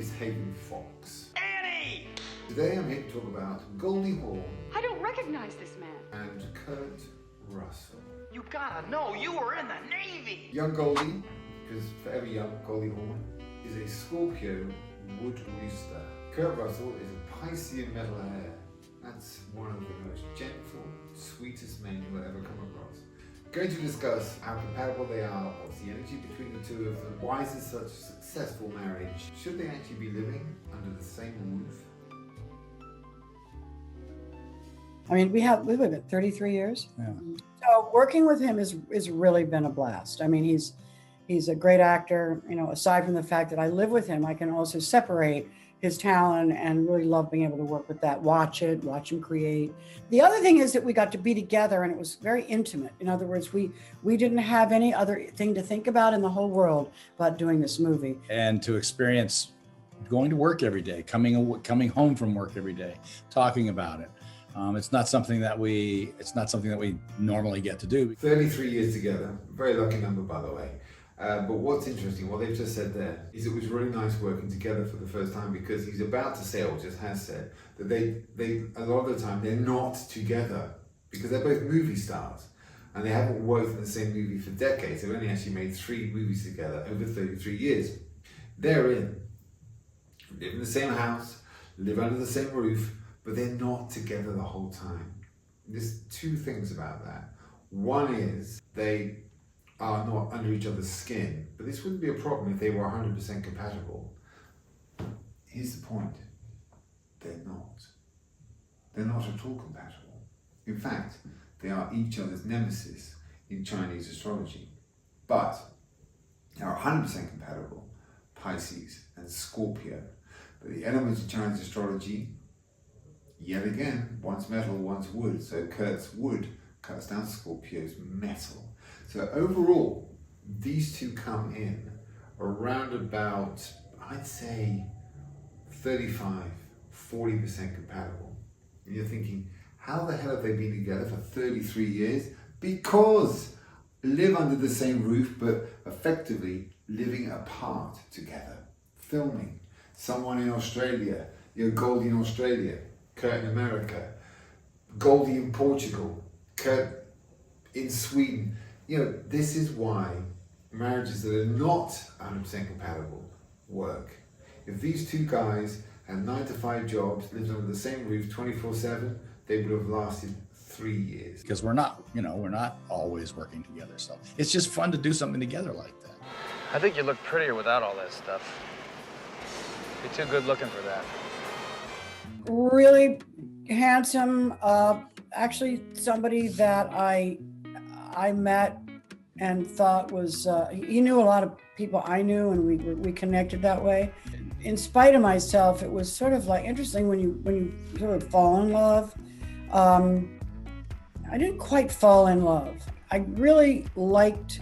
is Hagan Fox. Annie! Today I'm here to talk about Goldie Hawn I don't recognize this man. and Kurt Russell. You gotta know, you were in the Navy! Young Goldie, because forever young, Goldie Hawn, is a Scorpio wood rooster. Kurt Russell is a Piscean metal air. That's one of the most gentle, sweetest men you'll ever come across. Going to discuss how compatible they are, what's the energy between the two of them, why is it such a successful marriage, should they actually be living under the same roof? I mean, we've lived it 33 years. Yeah. So working with him is really been a blast. I mean, he's a great actor. You know, aside from the fact that I live with him, I can also separate his talent and really love being able to work with that, watch him create. The other thing is that we got to be together and it was very intimate. In other words, we didn't have any other thing to think about in the whole world about doing this movie. And to experience going to work every day, coming home from work every day, talking about it. It's not something that we normally get to do. 33 years together, very lucky number by the way. But what's interesting, what they've just said there, is it was really nice working together for the first time, because he's about to say, or just has said, that they a lot of the time they're not together because they're both movie stars and they haven't worked in the same movie for decades. They've only actually made 3 movies together over 33 years. They're live in the same house, live under the same roof, but they're not together the whole time. There's 2 things about that. One is they are not under each other's skin, but this wouldn't be a problem if they were 100% compatible. Here's the point. They're not. They're not at all compatible. In fact, they are each other's nemesis in Chinese astrology. But they are 100% compatible, Pisces and Scorpio. But the elements of Chinese astrology, yet again, one's metal, one's wood. So Kurt's wood cuts down Scorpio's metal. So overall, these two come in around about, I'd say, 35, 40% compatible. And you're thinking, how the hell have they been together for 33 years? Because live under the same roof, but effectively living apart together. Filming. Someone in Australia, Goldie in Australia, Kurt in America, Goldie in Portugal, Kurt in Sweden. This is why marriages that are not 100% compatible work. If these 2 guys had 9-to-5 jobs, lived under the same roof 24/7, they would have lasted 3 years. Because we're not always working together. So it's just fun to do something together like that. I think you look prettier without all that stuff. You're too good looking for that. Really handsome. Actually, somebody that I met and thought was, he knew a lot of people I knew, and we connected that way. In spite of myself, it was sort of like interesting when you sort of fall in love. I didn't quite fall in love. I really liked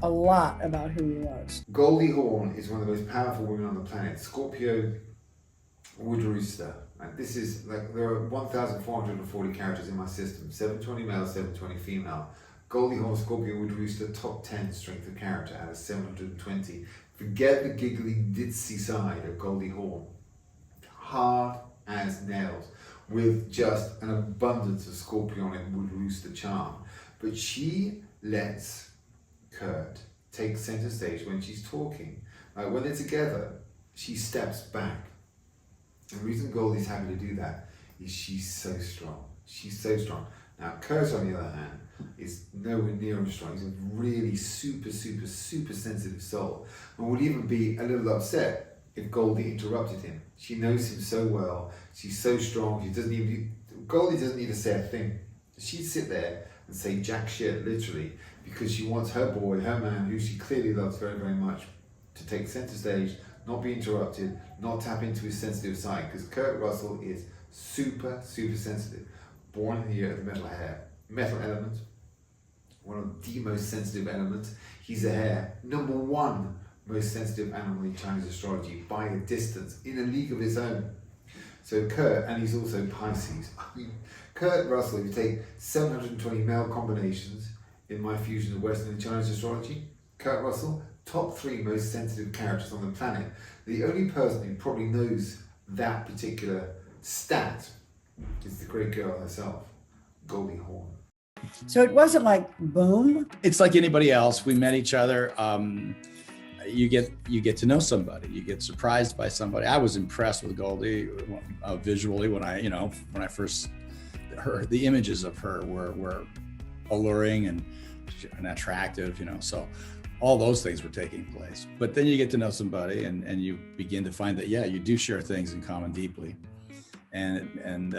a lot about who he was. Goldie Hawn is one of the most powerful women on the planet. Scorpio wood rooster. This is there are 1,440 characters in my system. 720 male, 720 female. Goldie Hawn, Scorpio wood rooster, top 10 strength of character out of 720. Forget the giggly ditzy side of Goldie Hawn. Hard as nails, with just an abundance of Scorpionic wood rooster charm. But she lets Kurt take center stage when she's talking. When they're together, she steps back. The reason Goldie's happy to do that is she's so strong. She's so strong. Now, Kurt, on the other hand, is nowhere near as strong. He's a really super sensitive soul, and would even be a little upset if Goldie interrupted him. She knows him so well. She's so strong. Goldie doesn't need to say a thing. She'd sit there and say jack shit, literally, because she wants her boy, her man, who she clearly loves very, very much, to take center stage, not be interrupted, not tap into his sensitive side, because Kurt Russell is super sensitive. Born in the year of the metal element, one of the most sensitive elements. He's a hare, number 1 most sensitive animal in Chinese astrology by a distance, in a league of his own. So Kurt, and he's also Pisces. I mean, Kurt Russell, if you take 720 male combinations in my fusion of Western and Chinese astrology, Kurt Russell, top 3 most sensitive characters on the planet. The only person who probably knows that particular stat is the great girl herself, Goldie Hawn. So it wasn't like boom. It's like anybody else. We met each other. You get to know somebody. You get surprised by somebody. I was impressed with Goldie visually when I first heard the images of her were alluring and attractive. So all those things were taking place. But then you get to know somebody and you begin to find that, yeah, you do share things in common deeply. And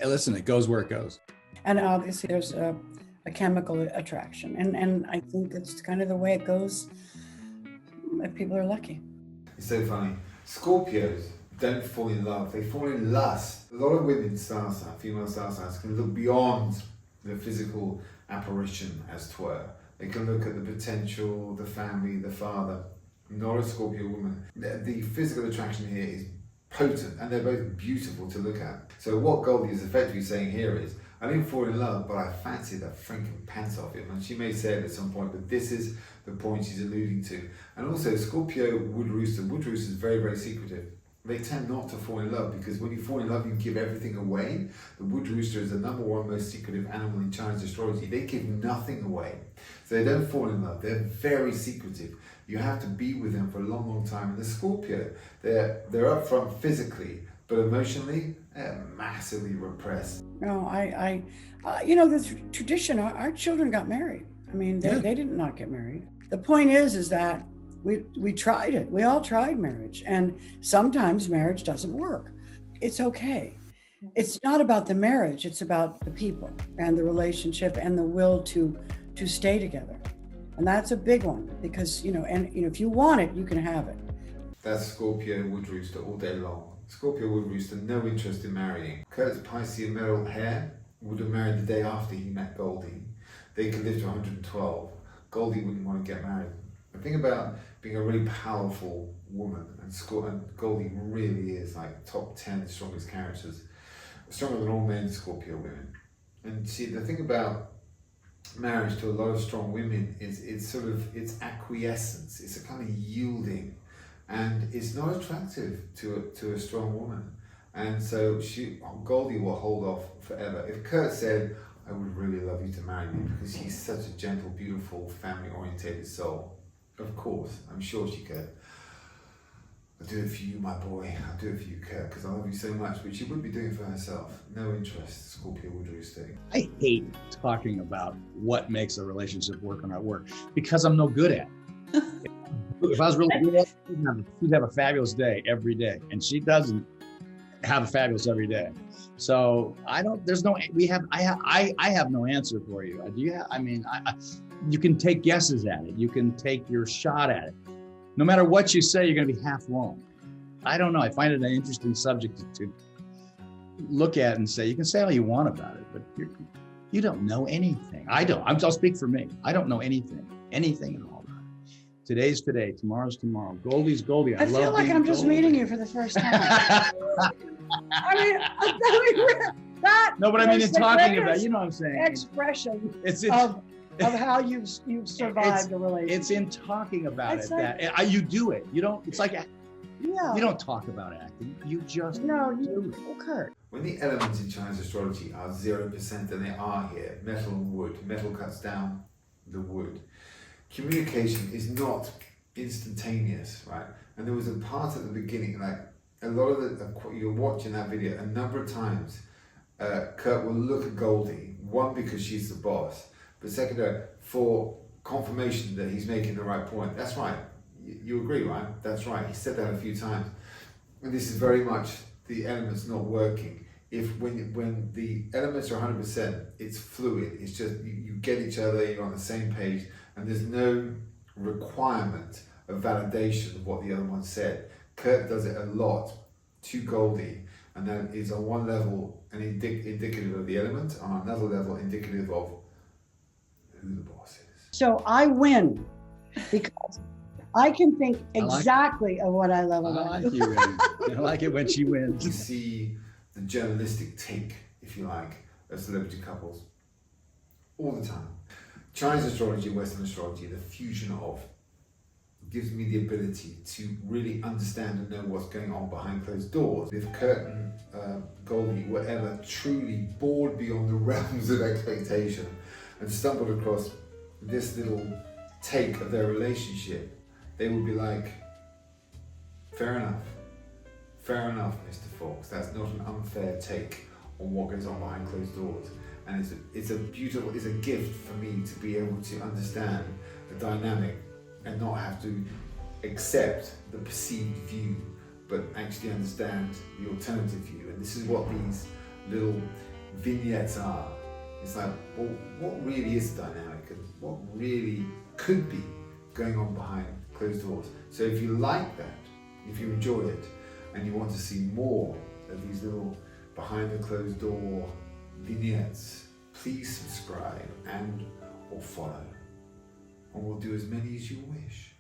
listen, it goes where it goes. And obviously there's a chemical attraction. And I think it's kind of the way it goes if people are lucky. It's so funny. Scorpios don't fall in love, they fall in lust. A lot of women star signs, female star signs, can look beyond the physical apparition, as 'twere. They can look at the potential, the family, the father. Not a Scorpio woman. The physical attraction here is potent, and they're both beautiful to look at. So what Goldie is effectively saying here is, I didn't fall in love, but I fancied the freaking pants off him. And she may say it at some point, but this is the point she's alluding to. And also, Scorpio wood rooster is very, very secretive. They tend not to fall in love because when you fall in love, you give everything away. The wood rooster is the #1 most secretive animal in Chinese astrology. They give nothing away. So they don't fall in love. They're very secretive. You have to be with them for a long, long time. And the Scorpio, they're upfront physically, but emotionally, they're massively repressed. No, the tradition, our children got married. I mean, they did not get married. The point is that we tried it. We all tried marriage. And sometimes marriage doesn't work. It's okay. It's not about the marriage. It's about the people and the relationship and the will to stay together. And that's a big one because, if you want it, you can have it. That's Scorpio wood rooster all day long. Scorpio wood rooster, no interest in marrying. Kurt's Piscean metal hair would have married the day after he met Goldie. They could live to 112. Goldie wouldn't want to get married. The thing about being a really powerful woman, and Goldie really is like top 10 strongest characters, stronger than all men Scorpio women. And see, the thing about marriage to a lot of strong women is it's acquiescence. It's a kind of yielding, and it's not attractive to a strong woman. And so Goldie will hold off forever. If Kurt said, I would really love you to marry me because he's such a gentle, beautiful, family-orientated soul, of course, I'm sure she could. I'll do it for you, my boy. I'll do it for you, Kurt, because I love you so much. But she would be doing it for herself. No interest, Scorpio would rooster. I hate talking about what makes a relationship work or not work because I'm no good at it. If I was really good at it, she'd have a fabulous day every day, and she doesn't have a fabulous every day. So I have no answer for you. Do you have? You can take guesses at it. You can take your shot at it. No matter what you say, you're going to be half wrong. I don't know. I find it an interesting subject to look at and say. You can say all you want about it, but you don't know anything. I don't. I'll speak for me. I don't know anything at all. Today's today. Tomorrow's tomorrow. Goldie's Goldie. I feel like I'm just meeting you for the first time. That. No, but I mean, in talking about, you know what I'm saying. Expression of how you've survived the relationship. It's in talking about it that you do it. You don't. It's like you don't talk about acting. You just do it. Kurt. When the elements in Chinese astrology are 0%, and they are here, metal and wood. Metal cuts down the wood. Communication is not instantaneous, right? And there was a part at the beginning, like a lot of you're watching that video a number of times. Kurt will look at Goldie, one, because she's the boss, but second, for confirmation that he's making the right point. That's right. You agree, right? That's right. He said that a few times. And this is very much the elements not working. When the elements are 100%, it's fluid. It's just you get each other, you're on the same page, and there's no requirement of validation of what the other one said. Kurt does it a lot to Goldie, and then is on one level an indicative of the element, on another level indicative of who the boss is. So I win because I can think exactly of what I love about you. I like it when she wins. You see the journalistic take, if you like, of celebrity couples all the time. Chinese astrology, Western astrology, the fusion of. gives me the ability to really understand and know what's going on behind closed doors. If Curtin, Goldie, were ever truly bored beyond the realms of expectation and stumbled across this little take of their relationship, they would be like, fair enough, Mr. Fox, that's not an unfair take on what goes on behind closed doors. And it's a gift for me to be able to understand the dynamic and not have to accept the perceived view, but actually understand the alternative view. And this is what these little vignettes are. It's like, well, what really is dynamic and what really could be going on behind closed doors? So if you like that, if you enjoy it, and you want to see more of these little behind the closed door vignettes, please subscribe and or follow, and we'll do as many as you wish.